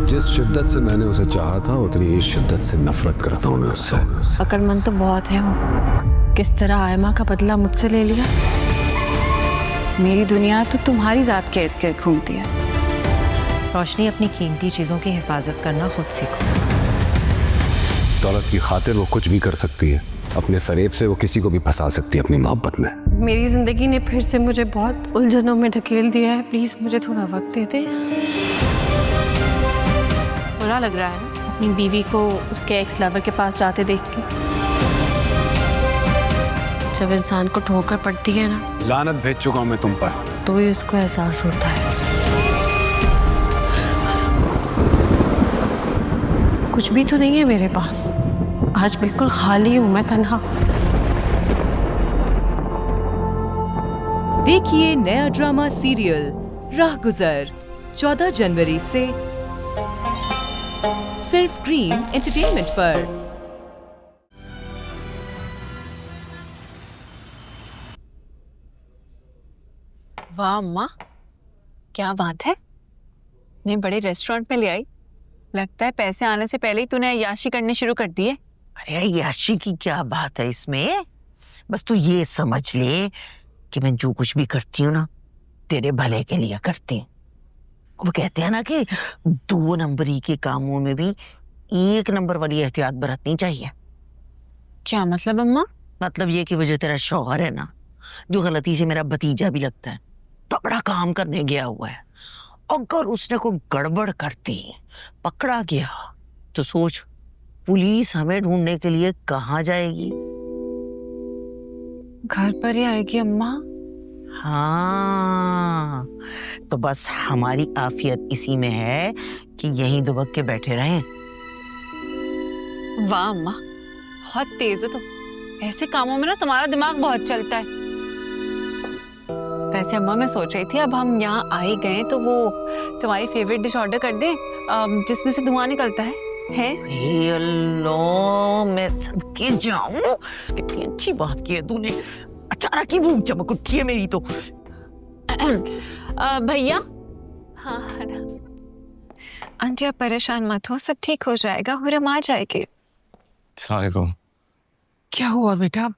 जिस शिद्दत से मैंने उसे चाहा था उतनी ही शिद्दत से नफरत करता हूँ मैं उससे। अकलमंद तो बहुत है वो। किस तरह आयमा का बदला मुझसे ले लिया। मेरी दुनिया तो तुम्हारी जात के इर्द गिर्द घूमती है। रोशनी, अपनी कीमती चीजों की हिफाजत करना खुद सीखो। दौलत की खातिर वो कुछ भी कर सकती है, अपने फरेब से वो किसी को भी फंसा सकती है अपनी मोहब्बत में। मेरी जिंदगी ने फिर से मुझे बहुत उलझनों में ढकेल दिया है। प्लीज मुझे थोड़ा वक्त दे दे। बुरा लग रहा है ना अपनी बीवी को उसके एक्स लवर के पास जाते देख के। जब इंसान को ठोकर पड़ती है ना, लानत भेज चुका हूं मैं तुम पर, तो ही उसको एहसास होता है। कुछ भी तो नहीं है मेरे पास। आज बिल्कुल खाली हूं मैं, तन्हा। देखिए नया ड्रामा सीरियल राहगुजर 14 जनवरी से सिर्फ ड्रीम एंटरटेनमेंट पर। वाह अम्मा, क्या बात है। ने बड़े रेस्टोरेंट में ले आई। लगता है पैसे आने से पहले ही तूने अय्याशी करनी शुरू कर दी है। अरे अय्याशी की क्या बात है इसमें। बस तू ये समझ ले कि मैं जो कुछ भी करती हूँ ना, तेरे भले के लिए करती हूँ। वो कहते हैं ना कि 2 नंबरी के कामों में भी 1 नंबर वाली एहतियात बरतनी चाहिए। क्या मतलब अम्मा? मतलब ये कि वो जो तेरा शौहर है ना, जो गलती से मेरा भतीजा भी लगता है, तगड़ा काम करने गया हुआ है, अगर उसने कोई गड़बड़ करती पकड़ा गया तो सोच पुलिस हमें ढूंढने के लिए कहाँ जाएगी? घर पर ही आएगी अम्मा। हाँ, तो बस हमारी आफियत इसी में है कि यहीं दुबक के बैठे रहें। वाह अम्मा, बहुत तेज हो तुम। ऐसे कामों में ना तुम्हारा दिमाग बहुत चलता है। वैसे अम्मा, मैं सोच रही थी अब हम यहाँ आ ही गए तो वो तुम्हारी फेवरेट डिश ऑर्डर कर दें जिसमें से धुआं निकलता है। हे अल्लाह, मैं सदके जाऊं। कितनी अच्छी बात की है तूने। अचानक ही भूख चमक उठी है मेरी तो। भैया। हाँ ना आंटी, आप परेशान मत हो, सब ठीक हो जाएगा। हुरम आ जाएगी। अस्सलामुअलैकुम। क्या हुआ बेटा?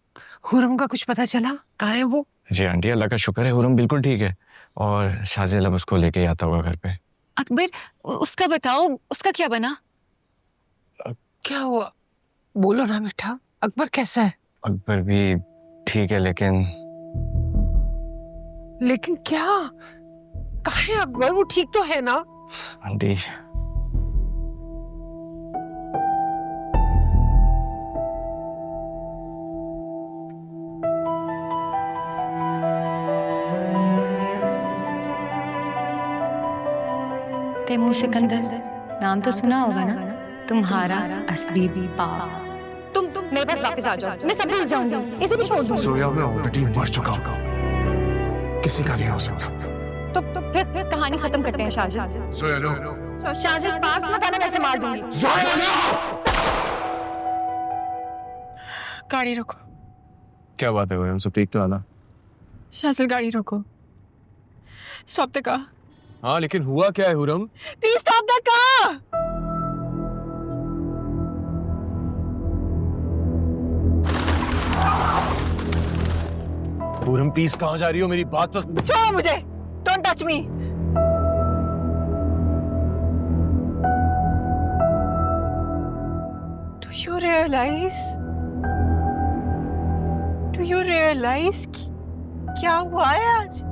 हुरम का कुछ पता चला? कहाँ है वो? जी आंटी, अल्लाह का शुक्र है हुरम बिल्कुल ठीक है और शाजिल अब उसको लेके आता होगा घर पे। अकबर, उसका बताओ, उसका क्या बना? क्या हुआ? बोलो ना बेटा, अकबर कैसा है? अकबर भी ठीक है, लेकिन क्या? कहाँ है अकबर? वो ठीक तो है ना? आंटी, तैमूर सिकंदर नाम तो सुना होगा ना? तुम्हारा असली बाप। तुम मेरे पास वापस आ जाओ, मैं सब भूल जाऊंगी, इसे भी छोड़ दूंगी। सोया मैं ऑलरेडी मर चुका हूँ, किसी का नहीं हो सकता। तो फिर कहानी खत्म करते हैं शाजिद। सोया नो। शाजिद पास मत आना, वैसे मार दूंगी। सोया नो। गाड़ी रोको। क्या बात है हुरम, सब ठीक तो आना? शाजिद, गाड़ी रोको। Stop the car. हाँ, लेकिन हुआ क्या है Hurram? Please stop the car. Hurram please, कहाँ जा रही हो? मेरी बात तो छोड़ो मुझे। Don't touch me. Do you realise क्या हुआ है आज?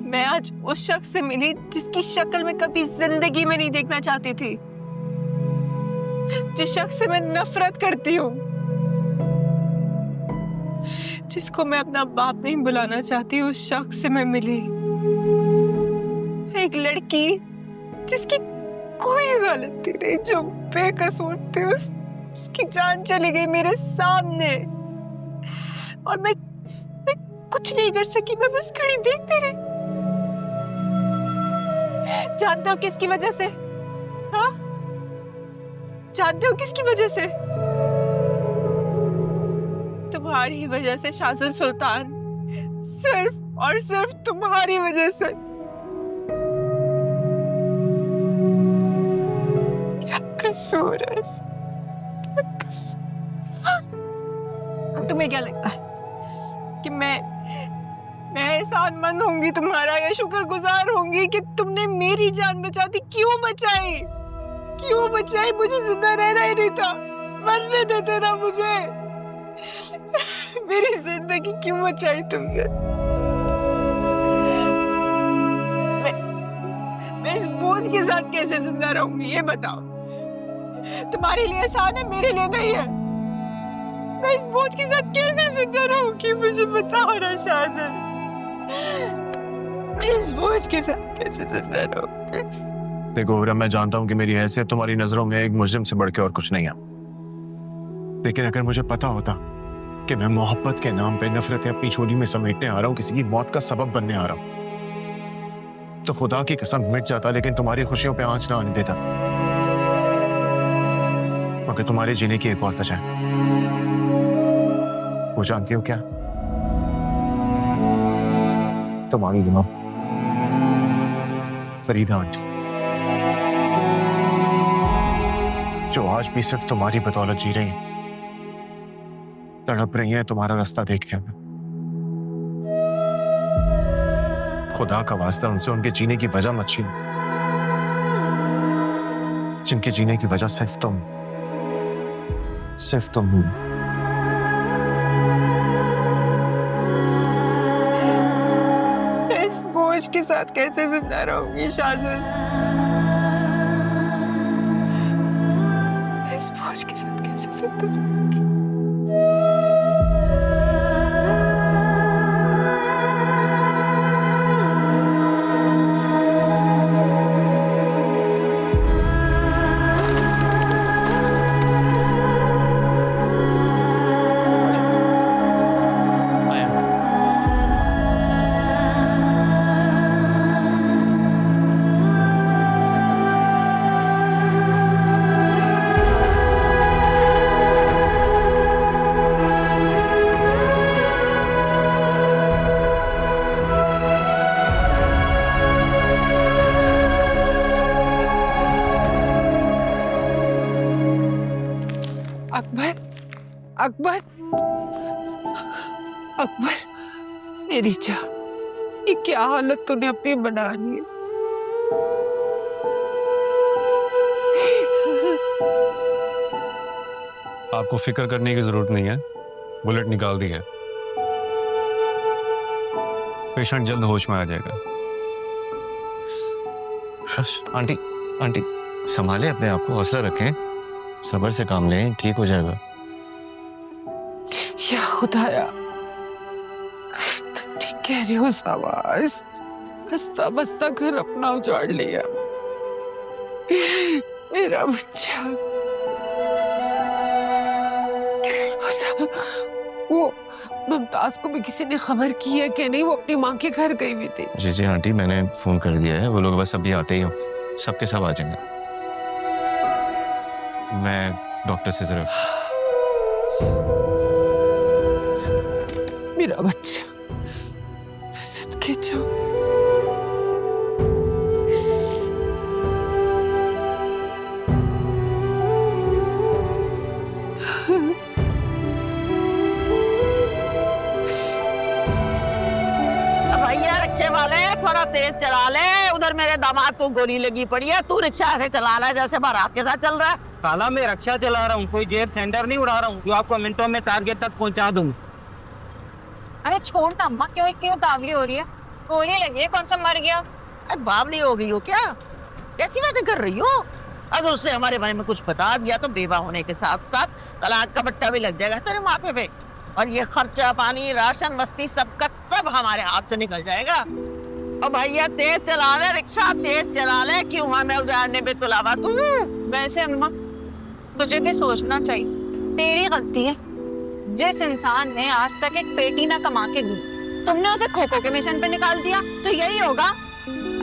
मैं आज उस शख्स से मिली जिसकी शक्ल मैं कभी जिंदगी में नहीं देखना चाहती थी, जिस शख्स से मैं नफरत करती हूँ, जिसको मैं अपना बाप नहीं बुलाना चाहती, उस शख्स से मैं मिली। एक लड़की जिसकी कोई गलती नहीं, जो बेकसूर थी, उसकी जान चली गई मेरे सामने और मैं कुछ नहीं कर सकी। मैं बस खड़ी देखती रही। जानते हो किसकी वजह से? हाँ, जानते हो किसकी वजह से? तुम्हारी वजह से शाजिल सुल्तान। सिर्फ और सिर्फ तुम्हारी वजह से। क्या कसूर है क्या कसूर? तुम्हें क्या लगता है कि मैं एहसानमंद होंगी तुम्हारा या शुक्रगुजार होंगी कि तुमने मेरी जान बचा दी? क्यों बचाई? क्यों बचाई? मुझे जिंदा रहना ही नहीं था, मरने देते ना मुझे। मेरी जिंदगी क्यों बचाई तुमने? मैं इस बोझ के साथ कैसे जिंदा रहूंगी ये बताओ। तुम्हारे लिए आसान है, मेरे लिए नहीं है। मैं इस बोझ के साथ कैसे जिंदा रहूंगी मुझे बताओ ना शाहज़ाद। इस बोझ के साथ कैसे जिंदा रहूंगी? देखो हुरम, मैं जानता हूँ कि मेरी हैसियत तुम्हारी नजरों में एक मुजरिम से बढ़ के और कुछ नहीं है, लेकिन अगर मुझे पता होता कि मैं मोहब्बत के नाम पे नफरतें अपनी झोली में समेटने आ रहा हूँ, किसी की मौत का सबब बनने आ रहा हूँ, तो खुदा की कसम मिट जाता, लेकिन तुम्हारी खुशियों पे आंच ना आने देता। मगर तुम्हारे जीने की एक और वजह है, वो जानती हो क्या? तुम्हारी दिमाग फरीदा आंटी, जो आज भी सिर्फ तुम्हारी बदौलत जी रही हैं, तड़प रही हैं तुम्हारा रास्ता देख के। खुदा का वास्ता उनसे उनके जीने की वजह मत छीनो, जिनके जीने की वजह सिर्फ तुम हो। इस बोझ के साथ कैसे जिंदा रहूंगी शाहज़ाद? इस बोझ के साथ कैसे जिंदा रहूंगी? अकबर, अकबर, मेरी जान, ये क्या हालत तूने अपनी बना ली है? आपको फिक्र करने की जरूरत नहीं है, बुलेट निकाल दी है, पेशेंट जल्द होश में आ जाएगा। आंटी, आंटी संभाले अपने आप को, हौसला रखें, सब्र से काम लें, ठीक हो जाएगा। या खुदाया, तुम ठीक कह रहे हो शाबाश। हंसता बसता घर अपना उजाड़ लिया मेरा बच्चा। वो मुमताज को भी किसी ने खबर की है कि नहीं? वो अपनी माँ के घर गई हुई थी। जी जी आंटी, मैंने फोन कर दिया है, वो लोग बस अभी आते ही हो, सबके सब आ जाएंगे। मैं डॉक्टर से जरा। मेरा बच्चा सदके जाओ। भैया रिक्शे वाले थोड़ा तेज चला ले, उधर मेरे दामाद को गोली लगी पड़ी है, तू रिक्शा ऐसे चला रहा है जैसे बारात के साथ चल रहा है। खाला मैं रक्षा चला रहा हूँ, कोई जेब टेंडर नहीं उड़ा रहा हूँ जो आपको मिनटों में टारगेट तक पहुँचा दूँ। अरे छोड़ ना अम्मा, क्यों तावली हो रही है? गोली लगी है, कौन सा मर गया? अरे बावली हो गई हो क्या? कैसी बातें कर रही हो? अगर उससे हमारे बारे में कुछ बता दिया तो बेवा होने के साथ साथ तलाक का बट्टा भी लग जाएगा तेरे माथे पे, और ये खर्चा पानी राशन मस्ती सबका सब हमारे हाथ से निकल जाएगा। और भैया तेज चला ले, रिक्शा तेज चला ले, क्यों हमें उजाड़ने पे तुलावा तू? वैसे अम्मा तुझे भी सोचना चाहिए, तेरी गलती है। जिस इंसान ने आज तक एक पेटी ना कमा के दी, तुमने उसे खो खो के मिशन पे निकाल दिया, तो यही होगा।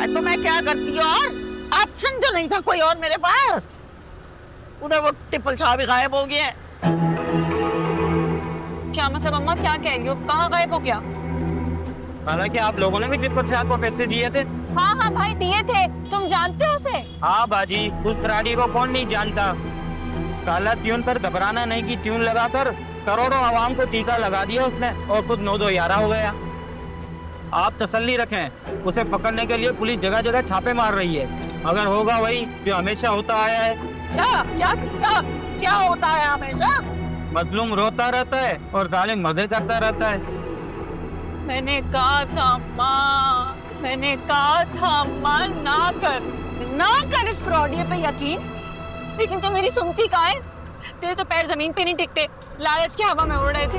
तो मैं क्या करती हूँ? और ऑप्शन जो नहीं था कोई और मेरे पास, उधर वो टिप्पल शाह भी गायब हो गए। क्या मतलब अम्मा, क्या कह रही हो? कहाँ गायब हो गया? हालांकि आप लोगों ने भी दीपक प्रसाद को पैसे दिए थे। हाँ हाँ भाई दिए थे, तुम जानते हो उसे? हाँ बाजी, उस राडी को कौन नहीं जानता। काला ट्यून पर घबराना नहीं की ट्यून लगाकर करोड़ों आवाम को टीका लगा दिया उसने और खुद 9-2-11 हो गया। आप तसल्ली रखें, उसे पकड़ने के लिए पुलिस जगह जगह छापे मार रही है। अगर होगा वही जो हमेशा होता आया है। क्या क्या क्या क्या होता है हमेशा? मजलूम रोता रहता है और जालिम मजे करता रहता है। मैंने कहा था माँ, मैंने कहा था माँ ना कर इस फ्रॉडिये पे यकीन, लेकिन तू मेरी सुनती कहाँ है? तेरे तो पैर जमीन पे नहीं टिकते, लालच की हवा में उड़ रहे थे।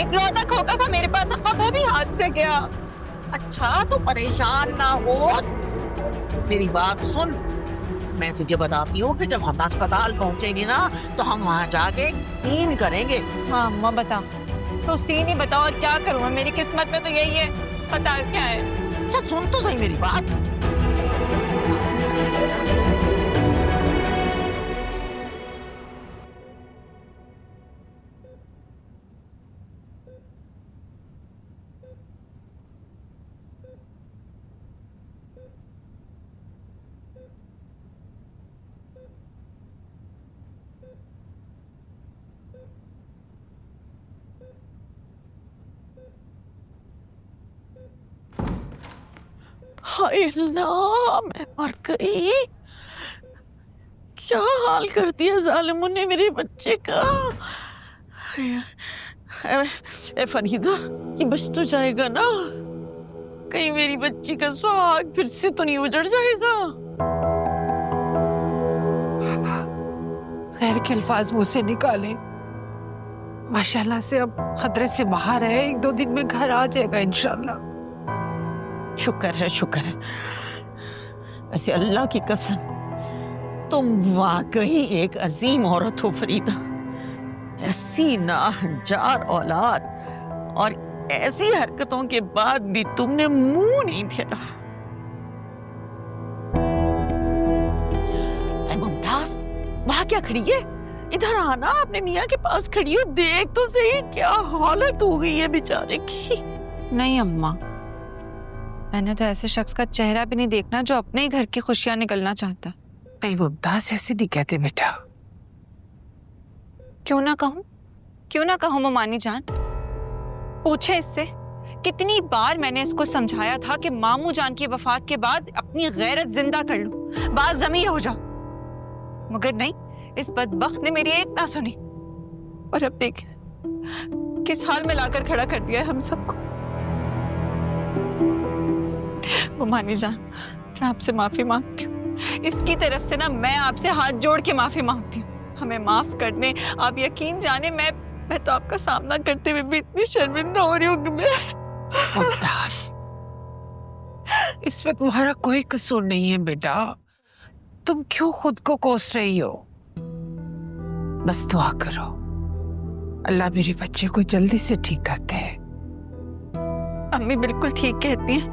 एक लौटा खोका था मेरे पास, अब वो भी हाथ से गया। अच्छा तो परेशान ना हो, मेरी बात सुन। मैं तुझे बताती हूँ कि जब हम अस्पताल पहुँचेंगे ना तो हम वहाँ जाके एक सीन करेंगे। हाँ अम्मा बता, तो सीन ही बताओ और क्या करूँ मैं, मेरी किस्मत में तो यही है, पता क्या है? अच्छा सुन तो सही मेरी बात। हाय अल्लाह, मैं मर गई। क्या हाल कर दिया जालिमों ने मेरे बच्चे का। ए फरीदा, ये बच तो जाएगा ना? कहीं मेरी बच्ची का सुहाग फिर से तो नहीं उजड़ जाएगा? खैर के अल्फाज मुंह से निकाले। माशाल्लाह से अब खतरे से बाहर है, 1-2 दिन में घर आ जाएगा इंशाल्लाह। शुक्र है शुक्र है। ऐसे अल्लाह की कसम, तुम वाकई एक अजीम औरत हो फरीदा। ऐसी नाहंजार औलाद और ऐसी हरकतों के बाद भी तुमने मुंह नहीं फेरा। मुमताज, वहां क्या खड़ी है? इधर आना, अपने मियाँ के पास खड़ी हो, देख तो सही क्या हालत हो गई है बेचारे की। नहीं अम्मा, मैंने तो ऐसे शख्स का चेहरा भी नहीं देखना जो अपने ही घर की खुशियां निकलना चाहता। नहीं मुमताज, ऐसे नहीं कहते बेटा। क्यों ना कहूँ ममानी जान? पूछे इससे, कितनी बार मैंने इसको समझाया था कि मामू जान की वफात के बाद अपनी गैरत जिंदा कर लो, बाज़मीर हो जाओ, मगर नहीं, इस बदबख्त ने मेरी एक ना सुनी और अब देख किस हाल में लाकर खड़ा कर दिया है हम सबको। ममानी जान, मैं आपसे माफी मांगती हूँ, इसकी तरफ से ना मैं आपसे हाथ जोड़ के माफी मांगती हूँ। हमें माफ कर दें। आप यकीन जाने मैं तो आपका सामना करते हुए भी इतनी शर्मिंदा हो रही हूँ कि मैं। मुमताज, इसमें तुम्हारा कोई कसूर नहीं है बेटा, तुम क्यों खुद को कोस रही हो? बस दुआ करो, अल्लाह मेरे बच्चे को जल्दी से ठीक करते हैं। अम्मी बिल्कुल ठीक कहती हैं,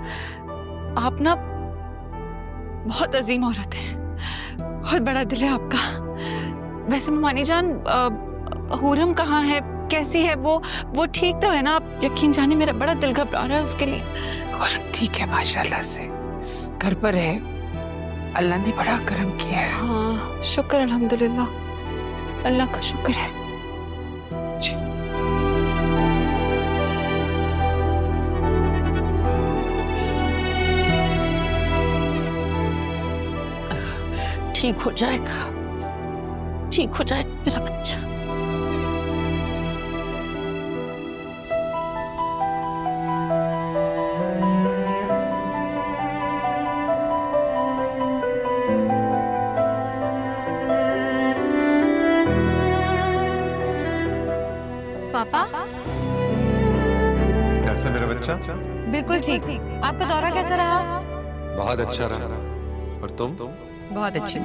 आप ना बहुत अजीम औरत है, बहुत बड़ा दिल है आपका। वैसे ममानी जान, हुरम कहाँ है, कैसी है वो ठीक तो है ना? आप यकीन जाने मेरा बड़ा दिल घबरा रहा है उसके लिए। और ठीक है माशाल्लाह से, घर पर है, अल्लाह ने बड़ा करम किया है। हाँ शुक्र, अल्हम्दुलिल्लाह, अल्लाह का शुक्र है। ठीक हो जाएगा, ठीक हो जाएगा मेरा बच्चा। पापा, कैसा मेरा बच्चा? बिल्कुल ठीक। आपका दौरा कैसा रहा? बहुत अच्छा रहा। और तुम? बहुत अच्छी।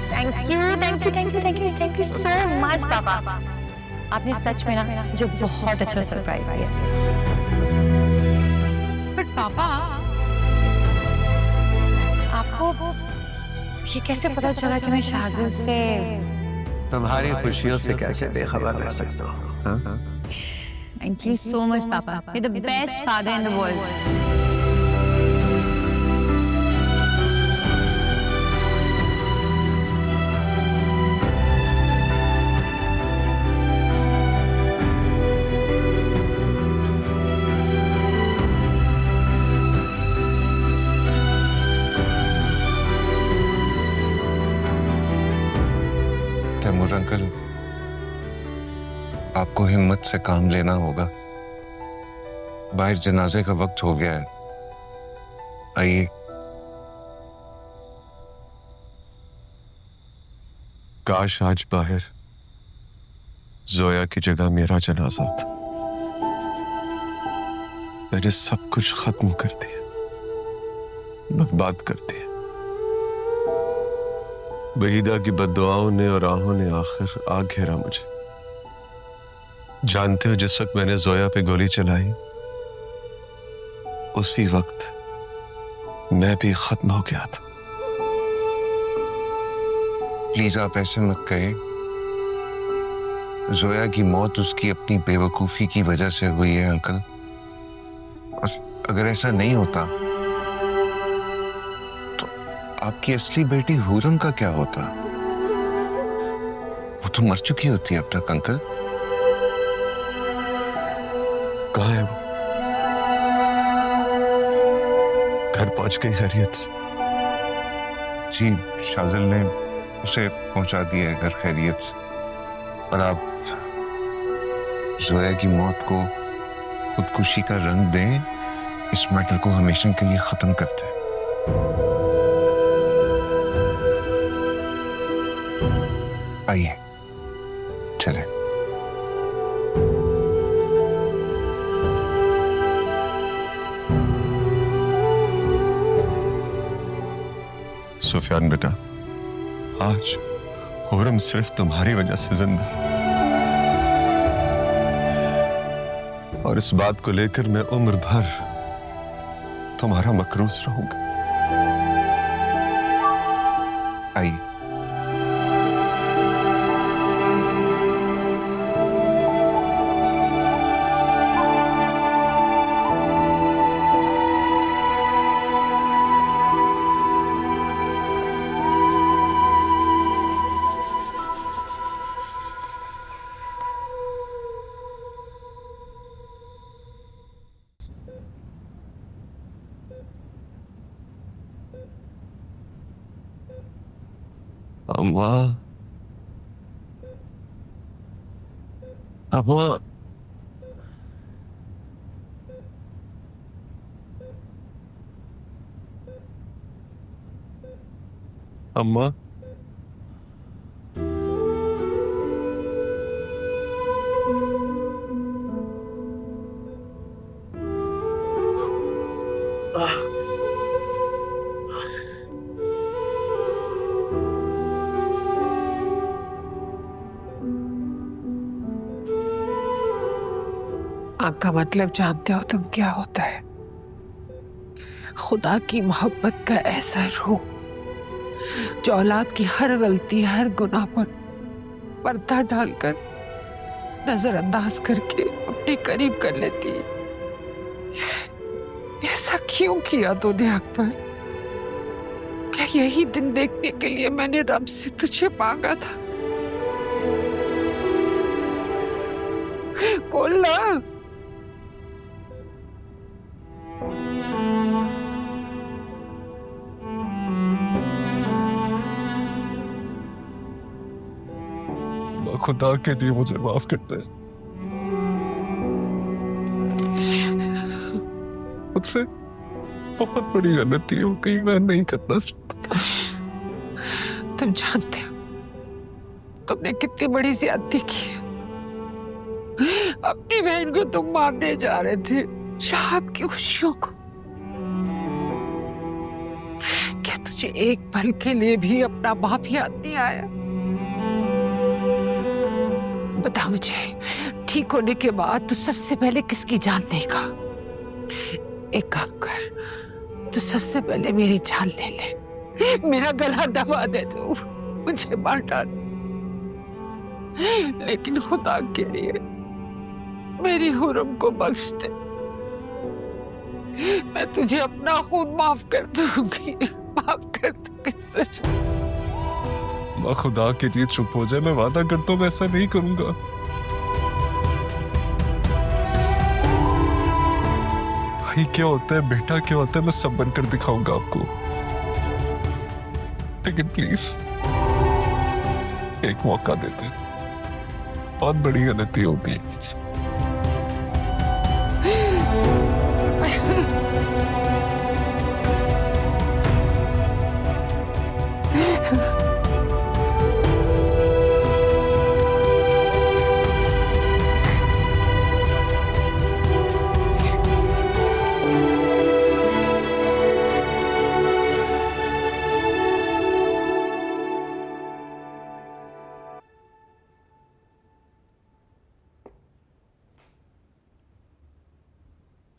थैंक यू सो मच पापा। आपने सच में ना मुझे बहुत अच्छा सरप्राइज दिया। बट पापा, आपको ये कैसे पता चला कि मैं शाहज़िल से तुम्हारी खुशियों से कैसे बेखबर रह सकता हूँ? हाँ? Thank you so much, Papa. You're the best father in the world. Taimur uncle, आपको हिम्मत से काम लेना होगा। बाहर जनाजे का वक्त हो गया है, आइए। काश आज बाहर जोया की जगह मेरा जनाजा था। मैंने सब कुछ खत्म कर दिया, बर्बाद कर दिया। वहीदा की बद्दुआओं ने और आहों ने आखिर आ घेरा मुझे। जानते हो, जिस वक्त मैंने जोया पे गोली चलाई, उसी वक्त मैं भी खत्म हो गया था। प्लीज आप ऐसे मत कहें। जोया की मौत उसकी अपनी बेवकूफी की वजह से हुई है अंकल। और अगर ऐसा नहीं होता तो आपकी असली बेटी हुरम का क्या होता? वो तो मर चुकी होती है अब तक अंकल। कहाँ है वो? घर पहुंच गई खैरियत से? जी, शाजिल ने उसे पहुंचा दिया है घर खैरियत से। और आप जोया की मौत को खुदकुशी का रंग दें, इस मैटर को हमेशा के लिए खत्म करते हैं। आइए चलें। सुफियान बेटा, आज हुरम सिर्फ तुम्हारी वजह से जिंदा है। और इस बात को लेकर मैं उम्र भर तुम्हारा मकरूज रहूंगा। आइए। अम्मा, अम्मा, अम्मा, आग का मतलब जानते हो तुम क्या होता है? खुदा की मोहब्बत का ऐसा रूह जो औलाद की हर गलती, हर गुनाह पर पर्दा डालकर, नजरअंदाज करके अपने करीब कर लेती है। ऐसा क्यों किया तूने अकबर? क्या यही दिन देखने के लिए मैंने रब से तुझे मांगा था? बोल ना। खुदा के लिए मुझे माफ कर दे। मुझसे बहुत बड़ी गलती हो गई, मैं नहीं करना चाहता। तुम जानते हो तुमने कितनी बड़ी ज्यादती की है। अपनी बहन को तुम मारने जा रहे थे, शाद की खुशियों को। क्या तुझे एक पल के लिए भी अपना बाप याद नहीं आया? बता मुझे, ठीक होने के बाद तू सबसे पहले किसकी जान लेगा? एक काम कर, तू सबसे पहले मेरी जान ले ले, मेरा गला दबा दे, तू मुझे मार डाल। लेकिन खुदा के लिए मेरी हुरम को बख्श दे। मैं तुझे अपना खून माफ कर दूंगी, माफ कर दूंगी तुझे। माँ खुदा के लिए चुप हो जाए, मैं वादा करता हूँ मैं ऐसा नहीं करूंगा। भाई क्या होता है, बेटा क्या होता है, मैं सब बनकर दिखाऊंगा आपको। लेकिन प्लीज एक मौका देते, बहुत बड़ी गलती होती है।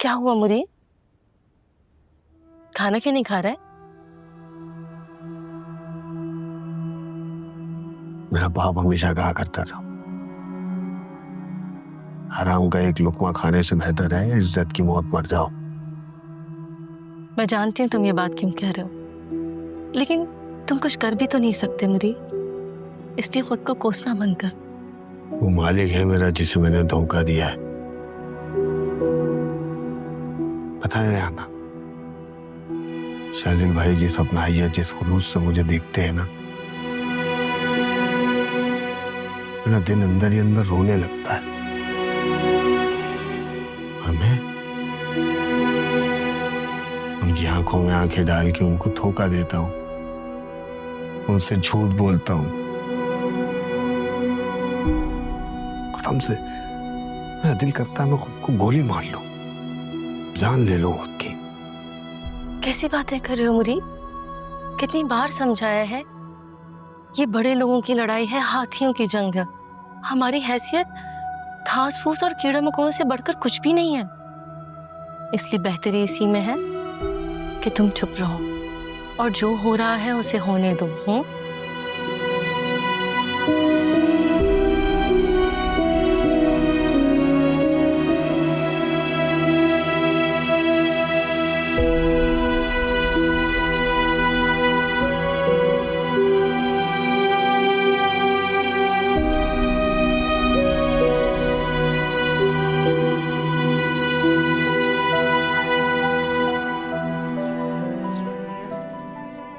क्या हुआ मुरी? खाना क्यों नहीं खा रहा है? मेरा बाप हमेशा कहा करता था, हराम का एक लुकमा खाने से बेहतर है इज्जत की मौत मर जाओ। मैं जानती हूँ तुम ये बात क्यों कह रहे हो, लेकिन तुम कुछ कर भी तो नहीं सकते मुरी, इसलिए खुद को कोसना बंद कर। वो मालिक है मेरा जिसे मैंने धोखा दिया है। पता है आना, शाजिल भाई जिस अपनाई है, जिस खुलूस से मुझे देखते हैं ना, मेरा दिल अंदर ही अंदर रोने लगता है। और मैं उनकी आंखों में आंखें डाल के उनको धोखा देता हूँ, उनसे झूठ बोलता हूँ। कसम से मेरा दिल करता है मैं खुद को गोली मार लूं, जान ले लो खुद की। कैसी बातें कर रहे हो मुरी? कितनी बार समझाया है, ये बड़े लोगों की लड़ाई है, हाथियों की जंग है। हमारी हैसियत घास फूस और कीड़े मकोड़ों से बढ़कर कुछ भी नहीं है। इसलिए बेहतरी इसी में है कि तुम चुप रहो और जो हो रहा है उसे होने दो।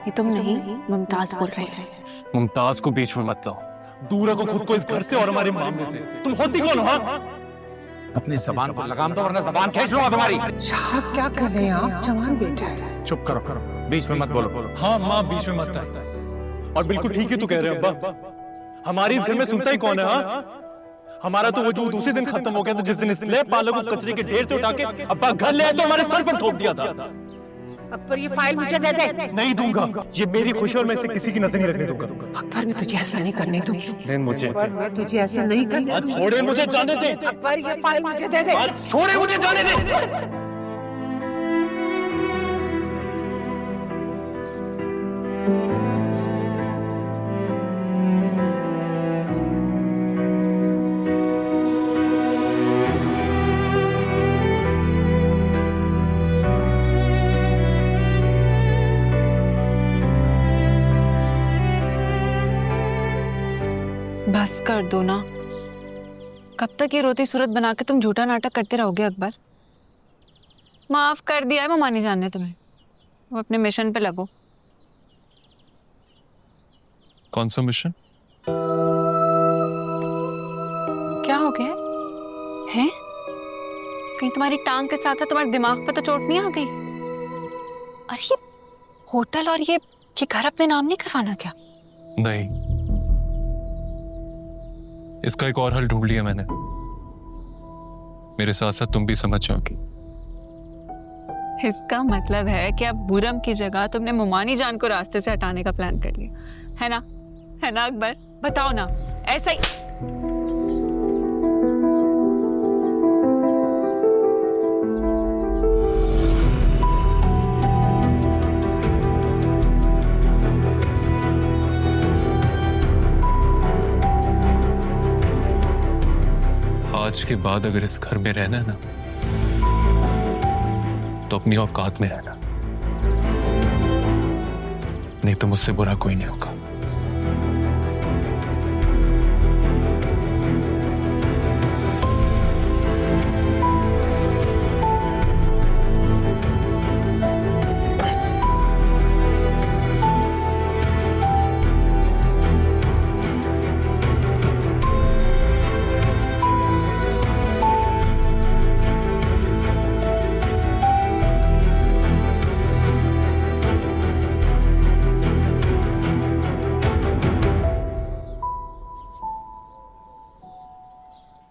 ये तुम नहीं, मुमताज बोल रहे हैं। मुमताज को बीच में मत लाओ, दूर रखो खुद को इस घर से और हमारे मामले से। तुम होती कौन हो? अपनी जबान पर लगाम दो वरना जबान खींच लूंगा तुम्हारी। साहब क्या कर रहे हैं आप? जवान बेटा है। चुप करो, बीच में मत बोलो। हाँ माँ बीच में मत आए। और बिल्कुल ठीक ही तू कह रहे हो अब्बा, हमारी इस घर में सुनता ही कौन है? हाँ, हमारा तो वजूद उसी दिन खत्म हो गया था जिस दिन इस स्लैब पाले को कचरे के ढेर से उठा के अब्बा घर ले आए तो हमारे सर पर थोप दिया था। अकबर ये फाइल मुझे दे दे। नहीं दूंगा, ये मेरी खुशी और मैं इसे किसी की नजर नहीं रखने दूंगा। अकबर मैं तुझे ऐसा नहीं करने दूंगी। मुझे मैं तुझे ऐसा नहीं करने दूंगी। छोड़े मुझे जाने दे। अकबर ये फाइल मुझे दे दे। छोड़े मुझे जाने दे। बस कर दो ना, कब तक ये रोती सूरत बना के तुम झूठा नाटक करते रहोगे अकबर? माफ कर दिया है ममानी जान ने तुम्हें, वो अपने मिशन पे लगो। कौन सा मिशन? क्या हो गया है? कहीं तुम्हारी टांग के साथ साथ तुम्हारे दिमाग पे तो चोट नहीं आ गई? अरे ये होटल और ये घर अपने नाम नहीं करवाना क्या? नहीं, इसका एक और हल ढूंढ लिया मैंने। मेरे साथ साथ तुम भी समझ जाओगी। इसका मतलब है कि अब बुरम की जगह तुमने मुमानी जान को रास्ते से हटाने का प्लान कर लिया है ना? है ना अकबर? बताओ ना, ऐसा ही। आज के बाद अगर इस घर में रहना है ना, तो अपनी औकात में रहना, नहीं तो मुझसे बुरा कोई नहीं होगा।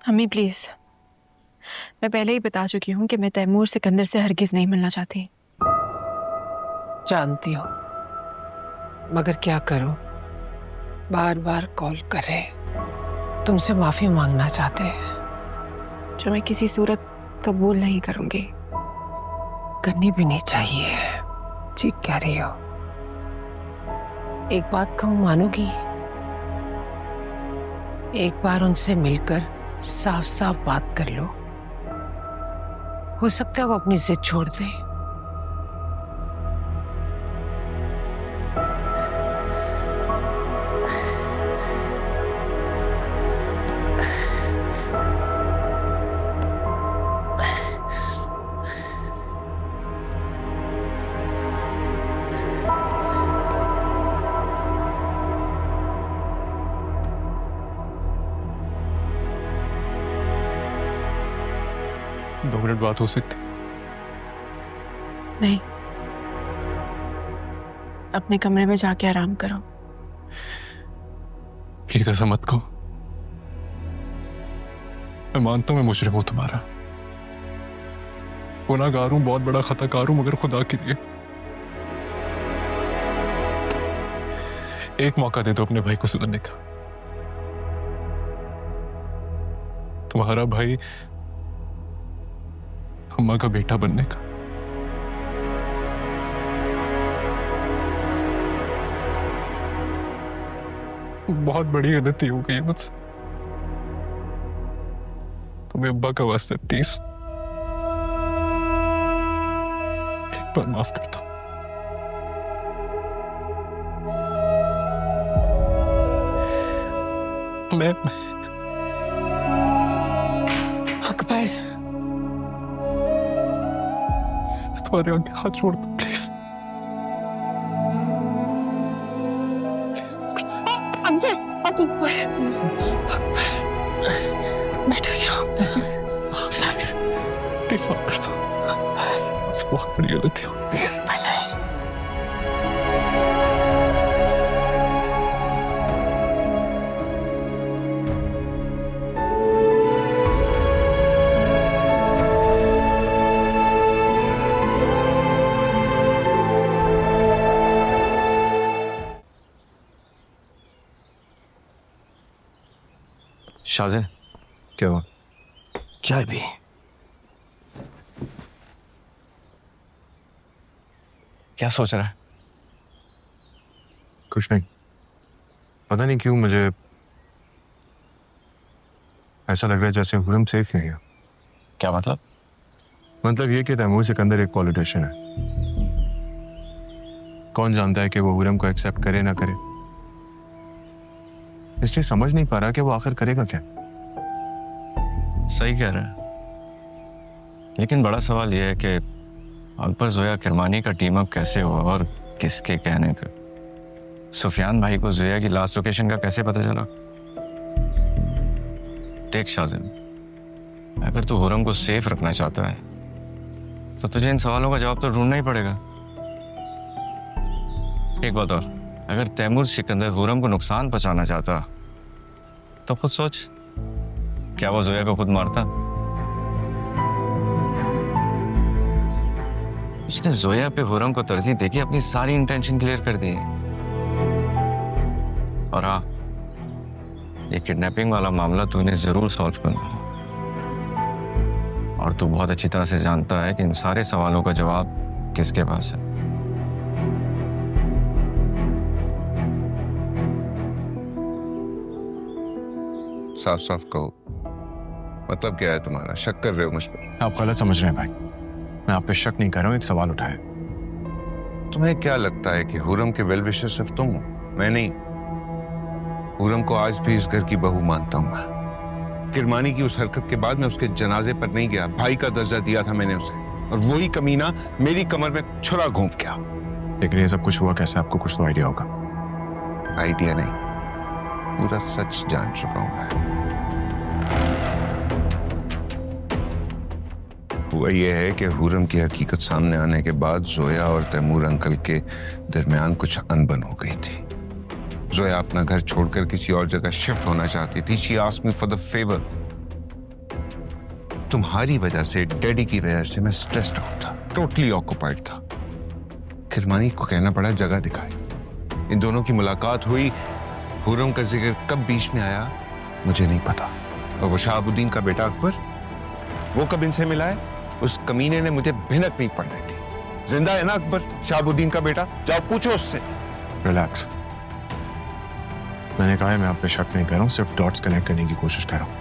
अम्मी प्लीज, मैं पहले ही बता चुकी हूँ कि मैं तैमूर सिकंदर से हरगिज नहीं मिलना चाहती। जानती हूँ, मगर क्या करूं, बार बार कॉल करे, तुमसे माफी मांगना चाहते हैं। जो मैं किसी सूरत कबूल नहीं करूंगी। करनी भी नहीं चाहिए, ठीक कह रही हो। एक बात कहूं, मानोगी? एक बार उनसे मिलकर साफ साफ बात कर लो, हो सकता है वो अपनी जिद छोड़ दे। दो मिनट बात हो सकती? नहीं, अपने कमरे में जाके आराम करो। प्लीज ऐसा मत कहो। मैं मानता हूं मैं मुजरिम हूं तुम्हारा, गुनाहगार हूं, बहुत बड़ा खताकार हूं, मगर खुदा के लिए एक मौका दे दो अपने भाई को सुधरने का। तुम्हारा भाई अम्मा का बेटा बनने का। बहुत बड़ी गलती हो गई मुझसे, तुम्हें अब्बा का वास्ता प्लीज एक बार माफ कर दो। मैं अकबर, तुम्हारे आगे हाथ छोड़ दो प्लीज। अंदर अब ऊपर बैठो यहाँ। रिलैक्स, प्लीज माफ कर दो, मुझसे बहुत बड़ी गलती हो प्लीज। शाज़िन, क्या हुआ? चाय भी। क्या सोच रहा है? कुछ नहीं, पता नहीं क्यों मुझे ऐसा लग रहा है जैसे हुरम सेफ नहीं है। क्या मतलब? मतलब ये कि तैमूर सिकंदर एक पॉलिटिशियन है। कौन जानता है कि वो हुरम को एक्सेप्ट करे ना करे, इसलिए समझ नहीं पा रहा कि वो आखिर करेगा क्या। सही कह रहा है, लेकिन बड़ा सवाल यह है कि अकबर जोया किरमानी का टीम अप कैसे हुआ और किसके कहने पे? सुफियान भाई को जोया की लास्ट लोकेशन का कैसे पता चला? देख शाज़िन, अगर तू हुरम को सेफ रखना चाहता है तो तुझे इन सवालों का जवाब तो ढूंढना ही पड़ेगा। एक बात और, अगर तैमूर सिकंदर हुरम को नुकसान पहुंचाना चाहता तो खुद सोच, क्या वो जोया को खुद मारता? उसने जोया पे हुरम को तरजीह देके अपनी सारी इंटेंशन क्लियर कर दी। और हाँ, ये किडनैपिंग वाला मामला तूने जरूर सॉल्व करना है, और तू बहुत अच्छी तरह से जानता है कि इन सारे सवालों का जवाब किसके पास है। साफ साफ कहो, मतलब क्या है तुम्हारा? शक कर रहे हो मुझ पर? आप गलत समझ रहे हैं भाई, मैं आप पे शक नहीं कर रहा हूँ, एक सवाल उठाया। तुम्हें क्या लगता है कि हुरम के वेल विशर सिर्फ तुम हो? मैं नहीं। हुरम को आज भी इस घर की बहू मानता हूं मैं। किरमानी की उस हरकत के बाद मैं उसके जनाजे पर नहीं गया, भाई का दर्जा दिया था मैंने उसे, और वही कमीना मेरी कमर में छुरा घोंप गया। लेकिन ये सब कुछ हुआ कैसे? आपको कुछ तो आइडिया होगा। आइडिया नहीं, पूरा सच जान चुका हूं मैं। हुआ यह है कि हुरम की हकीकत सामने आने के बाद जोया और तैमूर अंकल के दरमियान कुछ अनबन हो गई थी। जोया अपना घर छोड़कर किसी और जगह शिफ्ट होना चाहती थी। She asked me for the favour. तुम्हारी वजह से, डैडी की वजह से मैं स्ट्रेस्ड आउट था, टोटली ऑक्युपाइड था। किरमानी को कहना पड़ा जगह दिखाए। इन दोनों की मुलाकात हुई। हुरम का जिक्र कब बीच में आया मुझे नहीं पता। और वो शहाबुद्दीन का बेटा अकबर, वो कब इनसे मिला है? उस कमीने ने मुझे भिनक नहीं पड़ रही थी। जिंदा है ना अकबर, शहाबुद्दीन का बेटा? जाओ पूछो उससे। रिलैक्स, मैंने कहा है मैं आप पे शक नहीं कर रहा हूँ, सिर्फ डॉट्स कनेक्ट करने की कोशिश कर रहा हूँ।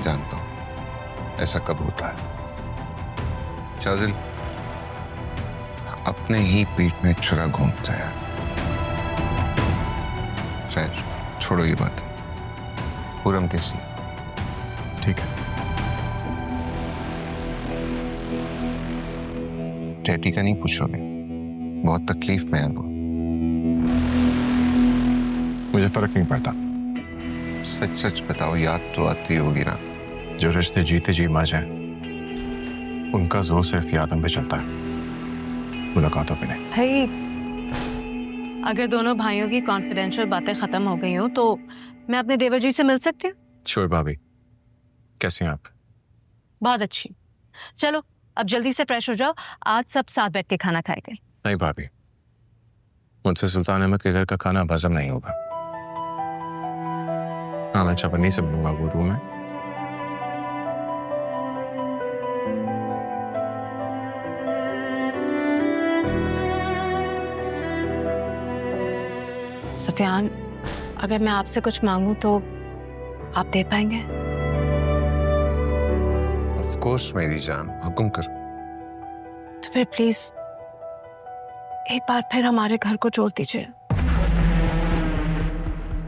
जानता हूं ऐसा कब होता है। शाजिल अपने ही पीठ में छुरा घूमता है। खैर छोड़ो ये बात। हुरम कैसी? ठीक है। डैडी का नहीं पूछोगे? बहुत तकलीफ में है वो। मुझे फर्क नहीं पड़ता। सच सच बताओ, याद तो आती होगी ना? जो रिश्ते जीते जी मर जाए उनका जोर सिर्फ यादों पे चलता है, मुलाकातों पे नहीं। भाई, अगर दोनों भाइयों की कॉन्फिडेंशियल बातें खत्म हो गई हो तो मैं अपने देवर जी से मिल सकती हूँ? श्योर भाभी, कैसे हैं आप? बहुत अच्छी। चलो अब जल्दी से फ्रेश हो जाओ, आज सब साथ बैठ के खाना खाएंगे। नहीं भाभी, मुझसे सुल्तान अहमद के घर का खाना हजम नहीं होगा। हाँ, मैं चपन्नी से मिलूंगा, वो रूम है। सुफियान, अगर मैं आपसे कुछ मांगूं तो आप दे पाएंगे? ऑफ कोर्स मेरी जान, हुक्म कर। तो फिर प्लीज एक बार फिर हमारे घर को जोड़ दीजिए।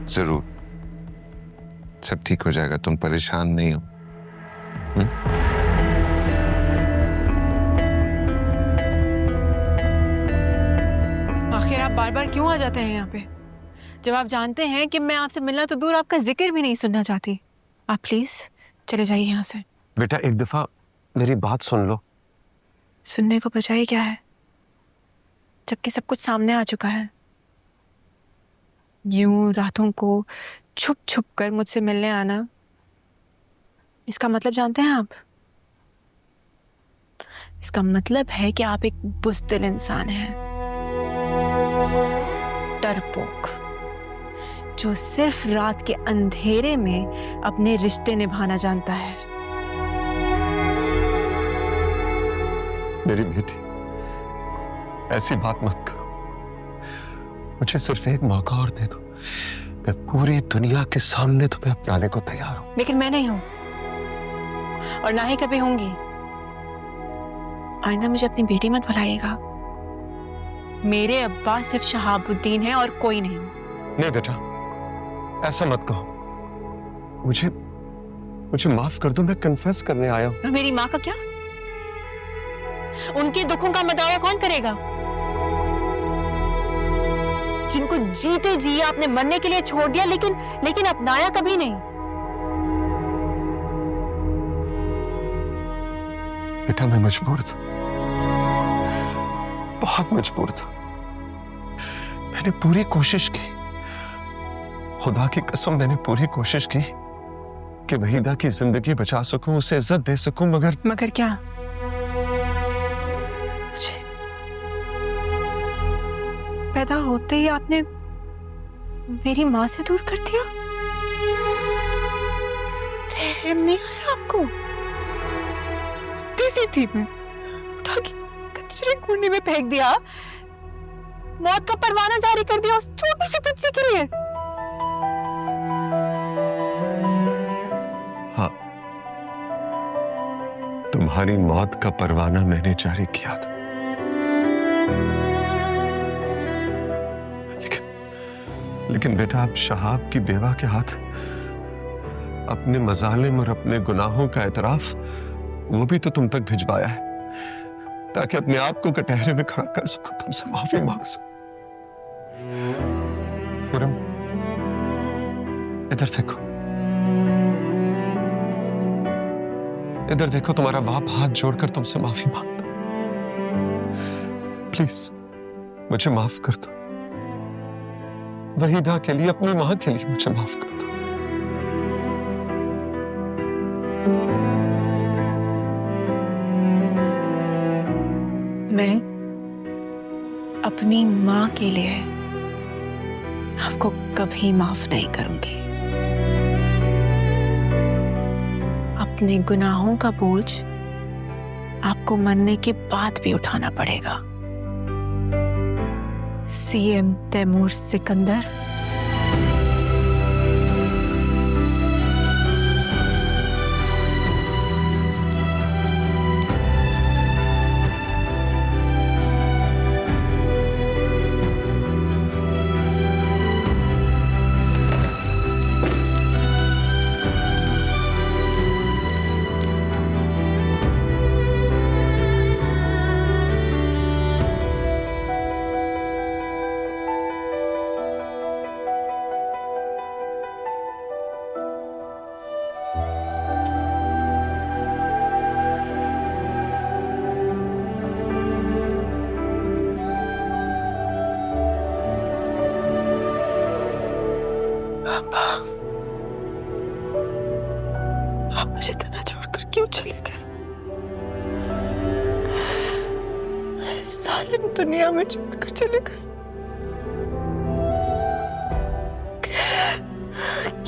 जरूर, सब ठीक हो जाएगा, तुम परेशान नहीं हो। आखिर आप बार बार क्यों आ जाते हैं यहाँ पे, जब आप जानते हैं कि मैं आपसे मिलना तो दूर आपका जिक्र भी नहीं सुनना चाहती। आप प्लीज चले जाइए यहाँ से। बेटा एक दफा मेरी बात सुन लो। सुनने को बचाए क्या है, जबकि सब कुछ सामने आ चुका है। यूं रातों को छुप छुप कर मुझसे मिलने आना, इसका मतलब जानते हैं आप? इसका मतलब है कि आप एक बुज़दिल इंसान हैं, डरपोक, जो सिर्फ रात के अंधेरे में अपने रिश्ते निभाना जानता है। मेरी बेटी, ऐसी बात मत करो। मुझे सिर्फ एक मौका और दे दो, मैं पूरी दुनिया के सामने तुम्हें अपनाने को तैयार हूं। लेकिन मैं नहीं हूं और ना ही कभी होंगी। आइंदा मुझे अपनी बेटी मत बुलाइएगा। मेरे अब्बा सिर्फ शहाबुद्दीन है और कोई नहीं। नहीं बेटा, ऐसा मत कहो। मुझे माफ कर दो, मैं कन्फेस करने आया हूं। और मेरी माँ का क्या? उनके दुखों का मदावा कौन करेगा, जिनको जीते जी आपने मरने के लिए छोड़ दिया, लेकिन अपनाया कभी नहीं। बेटा मैं मजबूर था, बहुत मजबूर था। मैंने पूरी कोशिश की, खुदा की कसम मैंने पूरी कोशिश की कि वहीदा की जिंदगी बचा सकूं, उसे इज्जत दे सकूं, मगर क्या? पैदा होते ही आपने मेरी माँ से दूर कर दिया। रहम नहीं आया आपको? किसी थी मैं उठा के कचरे कूड़े में फेंक दिया, मौत का परवाना जारी कर दिया उस छोटी सी बच्ची के लिए। तुम्हारी मौत का परवाना मैंने जारी किया था, लेकिन बेटा आप शहाब की बेवा के हाथ अपने मजालिम और अपने गुनाहों का एतराफ वो भी तो तुम तक भिजवाया है, ताकि अपने आप को कटहरे में खड़ा कर सको, तुमसे माफी मांग सको। खुरम, इधर देखो, इधर देखो, तुम्हारा बाप हाथ जोड़कर तुमसे माफी मांगता। प्लीज मुझे माफ कर दो, वहीदा के लिए, अपनी मां के लिए मुझे माफ कर दो। मैं अपनी मां के लिए आपको कभी माफ नहीं करूंगी। अपने गुनाहों का बोझ आपको मरने के बाद भी उठाना पड़ेगा। सीएम तैमूर सिकंदर, आप मुझे तना छोड़कर क्यों चले गए? सालिम दुनिया में छोड़कर चले गए।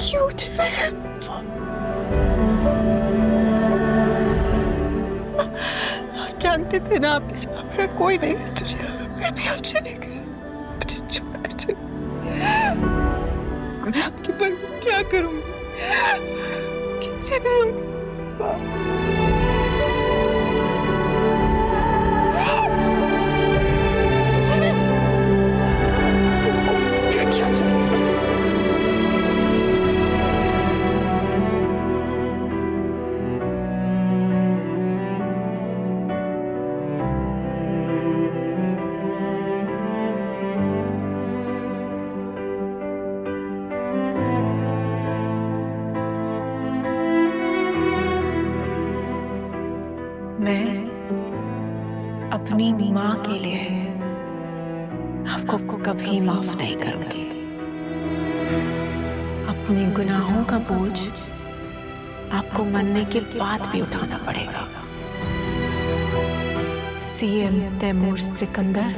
क्यों चले गए? आप जानते थे ना आपके सिवा मेरा कोई नहीं इस दुनिया में, फिर भी आप चले गए, मुझे छोड़कर चले। मैं आपकी पर क्या करूंगी? कैसे रहेगा? क्यों चले गए? मैं अपनी मां के लिए आपको कभी माफ नहीं करूंगी। अपने गुनाहों का बोझ आपको मरने के बाद भी उठाना पड़ेगा। सीएम तैमूर सिकंदर,